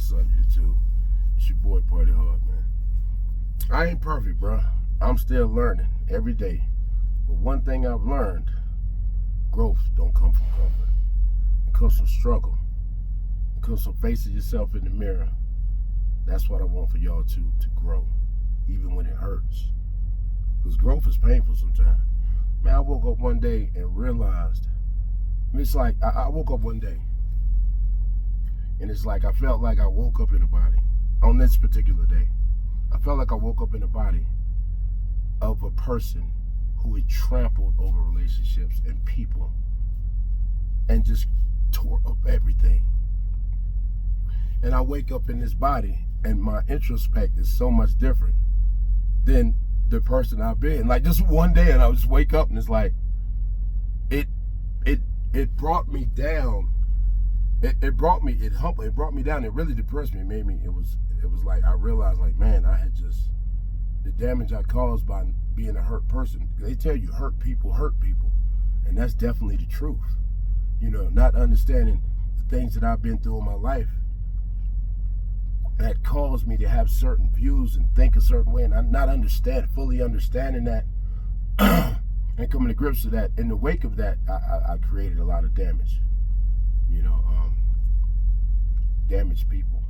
What's up, YouTube? It's your boy Party Hard, man. I ain't perfect, bro. I'm still learning every day. But one thing I've learned, growth don't come from comfort. It comes from struggle. It comes from facing yourself in the mirror. That's what I want for y'all to grow, even when it hurts. Because growth is painful sometimes. Man, I woke up one day and realized, it's like I woke up one day and it's like I felt like I woke up in a body on this particular day. I felt like I woke up in the body of a person who had trampled over relationships and people and just tore up everything. And I wake up in this body and my introspect is so much different than the person I've been. Like just one day and I just wake up and it's like, it brought me down. It brought me down. It really depressed me. It was like I realized, like, man, I had just, the damage I caused by being a hurt person. They tell you hurt people, and that's definitely the truth. You know, not understanding the things that I've been through in my life that caused me to have certain views and think a certain way, and I'm not fully understanding that and coming to grips with that. In the wake of that, I created a lot of damage. You know, damaged people,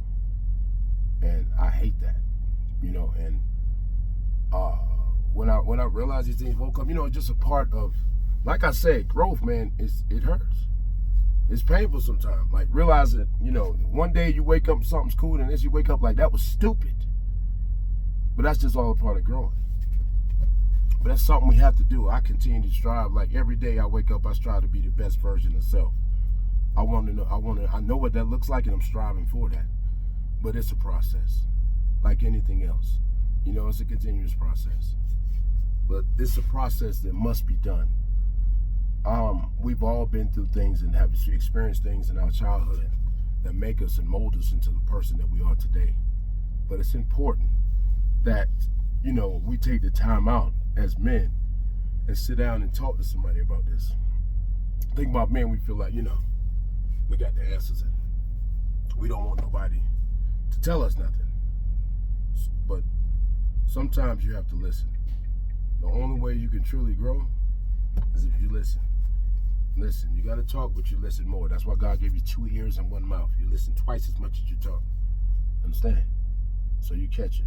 and I hate that. You know, and when I realized these things, woke up, you know, it's just a part of, like I said, growth, man. It hurts. It's painful sometimes. Like realizing, you know, one day you wake up, something's cool, and then you wake up like that was stupid. But that's just all a part of growing. But that's something we have to do. I continue to strive. Like every day I wake up, I strive to be the best version of self. I know what that looks like, and I'm striving for that. But it's a process, like anything else. You know, it's a continuous process. But it's a process that must be done. We've all been through things and have experienced things in our childhood that make us and mold us into the person that we are today. But it's important that, you know, we take the time out as men and sit down and talk to somebody about this. Think about men, we feel like, you know, we got the answers and we don't want nobody to tell us nothing. But sometimes you have to listen. The only way you can truly grow is if you listen. Listen, you got to talk, but you listen more. That's why God gave you 2 ears and 1 mouth. You listen twice as much as you talk. Understand? So you catch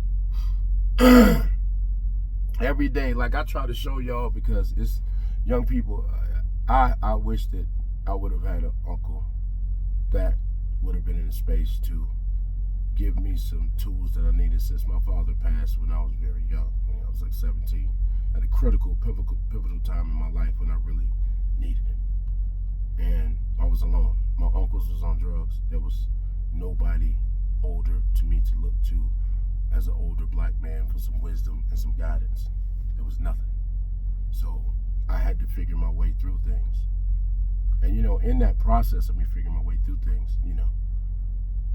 it. Every day, like I try to show y'all, because it's young people. I wish that I would have had an uncle that would have been in a space to give me some tools that I needed, since my father passed when I was very young. When I was like 17, at a critical, pivotal time in my life when I really needed him. And I was alone. My uncles was on drugs. There was nobody older to me to look to as an older black man for some wisdom and some guidance. There was nothing. So I had to figure my way through things. And, you know, in that process of me figuring my way through things, you know,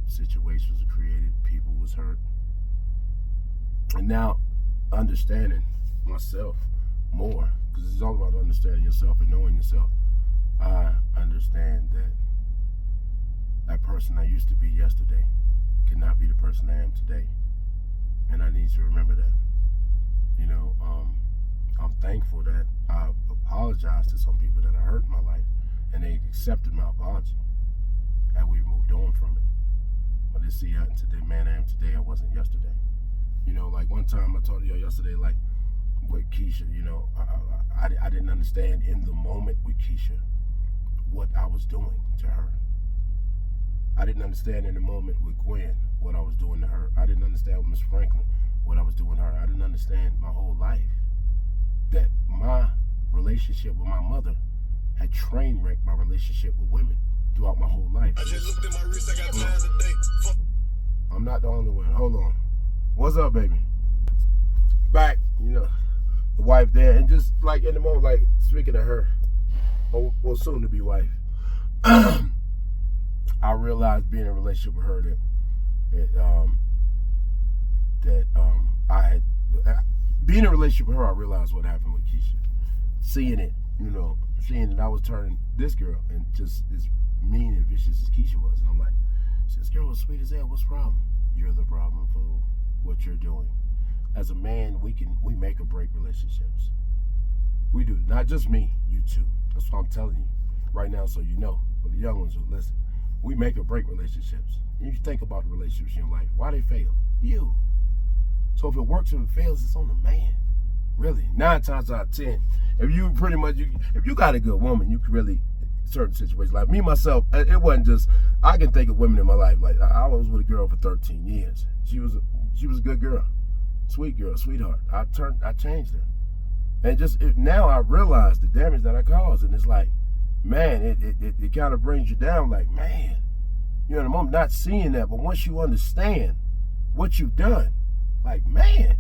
situations were created, people was hurt. And now understanding myself more, because it's all about understanding yourself and knowing yourself. I understand that that person I used to be yesterday cannot be the person I am today. And I need to remember that. You know, I'm thankful that I apologized to some people that I hurt in my life, and they accepted my apology, and we moved on from it. But to see today, man, I am today, I wasn't yesterday. You know, like one time I told y'all yesterday, like with Keisha, you know, I didn't understand in the moment with Keisha what I was doing to her. I didn't understand in the moment with Gwen what I was doing to her. I didn't understand with Miss Franklin what I was doing to her. I didn't understand my whole life that my relationship with my mother had train wrecked my relationship with women throughout my whole life. I just looked at my wrist, I got time today. I'm not the only one. Hold on. What's up, baby? Back, you know, the wife there, and just like in the moment, like speaking of her, well, soon to be wife, I realized being in a relationship with her being in a relationship with her, I realized what happened with Keisha. Seeing it, you know, seeing that I was turning this girl and just as mean and vicious as Keisha was, and I'm like, This girl was sweet as hell. What's the problem? You're the problem, fool. What you're doing. As a man, we make or break relationships. We do. Not just me, you too. That's what I'm telling you right now, so you know. For the young ones who listen, we make or break relationships. And you think about the relationships in your life. Why they fail? You. So if it works or it fails, it's on the man. Really, 9 times out of 10, if you pretty much, if you got a good woman, you can really, certain situations, like me, myself, it wasn't just, I can think of women in my life, like I was with a girl for 13 years. She was a good girl, sweet girl, sweetheart. I changed her. And now I realize the damage that I caused, and it's like, man, it kind of brings you down, like, man, you know, in the moment, not seeing that, but once you understand what you've done, like, man,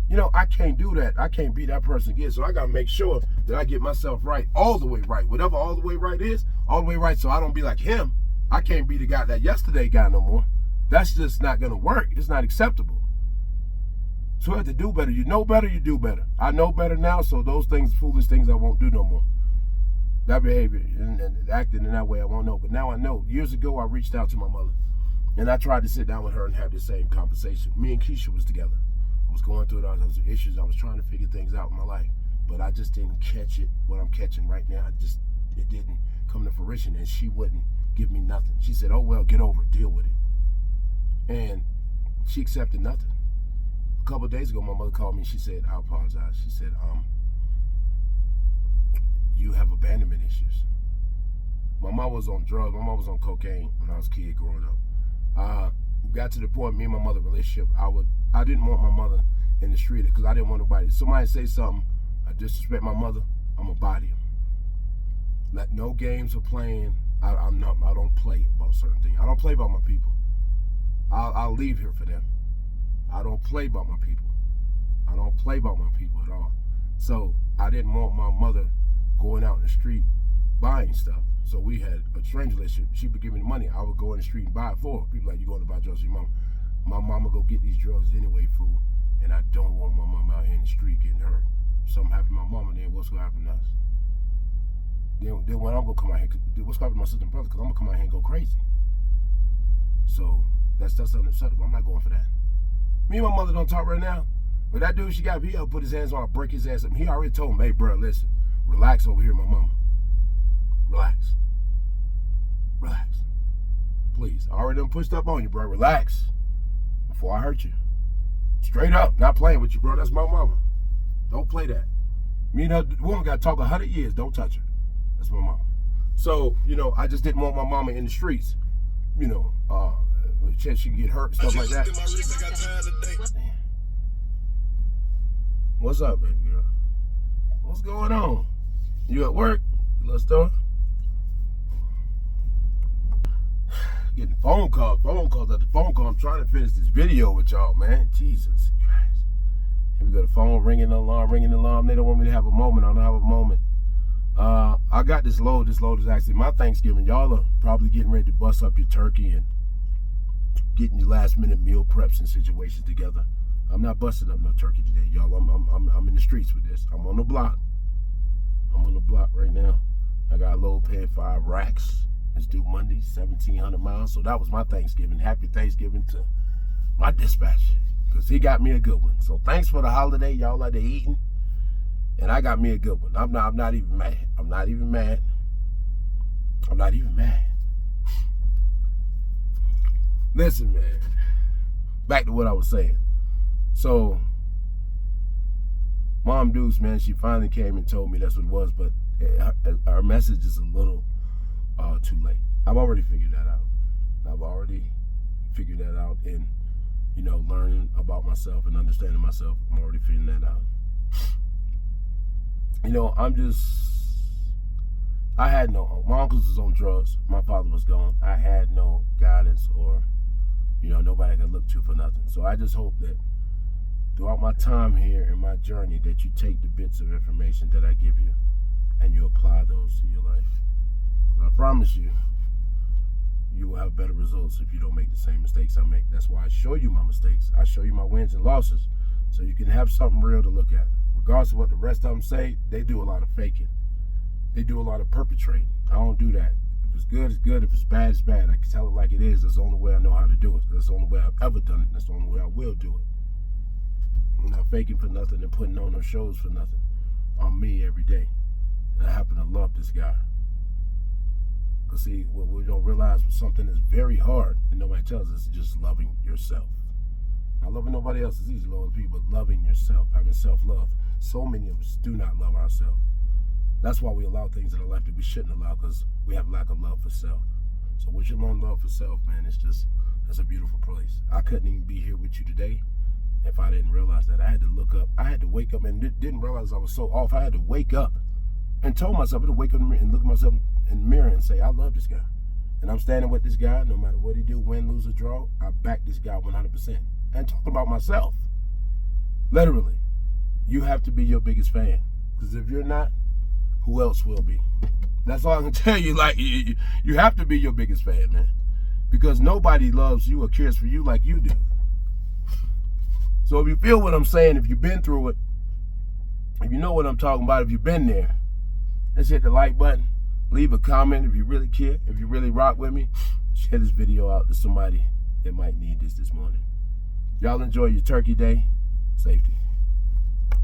you know, I can't do that. I can't be that person again. So I got to make sure that I get myself right, all the way right. Whatever all the way right is, all the way right. So I don't be like him. I can't be the guy that yesterday guy no more. That's just not going to work. It's not acceptable. So I have to do better. You know better, you do better. I know better now, so those things, foolish things, I won't do no more. That behavior and acting in that way, I won't know. But now I know. Years ago, I reached out to my mother, and I tried to sit down with her and have the same conversation. Me and Keisha was together. I was going through those issues. I was trying to figure things out in my life, but I just didn't catch it, what I'm catching right now. It didn't come to fruition, and she wouldn't give me nothing. She said, oh, well, get over it, deal with it. And she accepted nothing. A couple of days ago, my mother called me. She said, I apologize. She said, you have abandonment issues. My mom was on drugs. My mom was on cocaine when I was a kid growing up. Got to the point, me and my mother relationship, I didn't want my mother in the street because I didn't want nobody. Somebody say something, I disrespect my mother, I'm gonna body him. No games are playing. I don't play about certain things. I don't play about my people. I'll leave here for them. I don't play about my people. I don't play about my people at all. So I didn't want my mother going out in the street buying stuff. So we had a strange relationship. She would give me the money. I would go in the street and buy it for her. People like, you going to buy drugs for your mom. My mama go get these drugs anyway, fool. And I don't want my mama out here in the street getting hurt. If something happened to my mama, then what's going to happen to us? Then when I'm going to come out here, what's going to happen to my sister and brother? Because I'm going to come out here and go crazy. So that's unacceptable. I'm not going for that. Me and my mother don't talk right now. But that dude, she got me up, put his hands on, break his ass up. He already told me, hey, bro, listen, relax over here, my mama. Relax. Relax. Please. I already done pushed up on you, bro. Relax. Before I hurt you. Straight up. Not playing with you, bro. That's my mama. Don't play that. Me and her woman got to talk 100 years. Don't touch her. That's my mama. So, you know, I just didn't want my mama in the streets. You know, with a chance she can get hurt, stuff like that. What's up, baby girl? What's going on? You at work? Let's start. Getting phone calls after phone call. I'm trying to finish this video with y'all, man. Jesus Christ. Here we go, the phone ringing the alarm. They don't want me to have a moment. I don't have a moment. I got this load. This load is actually my Thanksgiving. Y'all are probably getting ready to bust up your turkey and getting your last minute meal preps and situations together. I'm not busting up no turkey today, y'all. I'm in the streets with this. I'm on the block. I'm on the block right now. I got a load paying 5 racks. It's due Monday, 1,700 miles. So that was my Thanksgiving. Happy Thanksgiving to my dispatch, because he got me a good one. So thanks for the holiday. Y'all out there eating, and I got me a good one. I'm not even mad. I'm not even mad. I'm not even mad. Listen, man. Back to what I was saying. So, Mom Deuce, man, she finally came and told me that's what it was, but her message is a little too late. I've already figured that out. And, you know, learning about myself and understanding myself, I'm already figuring that out. You know, I had no, my uncles was on drugs. My father was gone. I had no guidance or, you know, nobody I could look to for nothing. So I just hope that throughout my time here and my journey that you take the bits of information that I give you and you apply those to your life. And I promise you, you will have better results if you don't make the same mistakes I make. That's why I show you my mistakes. I show you my wins and losses so you can have something real to look at. Regardless of what the rest of them say, they do a lot of faking. They do a lot of perpetrating. I don't do that. If it's good, it's good. If it's bad, it's bad. I can tell it like it is. That's the only way I know how to do it. That's the only way I've ever done it. That's the only way I will do it. I'm not faking for nothing and putting on no shows for nothing. On me every day. And I happen to love this guy. Because see, what we don't realize something is very hard and nobody tells us is just loving yourself. Not loving nobody else is easy, loving people, but loving yourself, having self-love. So many of us do not love ourselves. That's why we allow things in our life that we shouldn't allow, because we have lack of love for self. So once you learn love for self, man, it's a beautiful place. I couldn't even be here with you today if I didn't realize that. I had to look up. I had to wake up and didn't realize I was so off. I had to wake up and told myself to wake up and look at myself in the mirror and say, I love this guy. And I'm standing with this guy no matter what he do, win, lose, or draw. I back this guy 100%. And talking about myself. Literally. You have to be your biggest fan. Because if you're not, who else will be? That's all I can tell you. Like, you have to be your biggest fan, man. Because nobody loves you or cares for you like you do. So if you feel what I'm saying, if you've been through it, if you know what I'm talking about, if you've been there, let's hit the like button. Leave a comment if you really care. If you really rock with me, share this video out to somebody that might need this morning. Y'all enjoy your turkey day. Safety.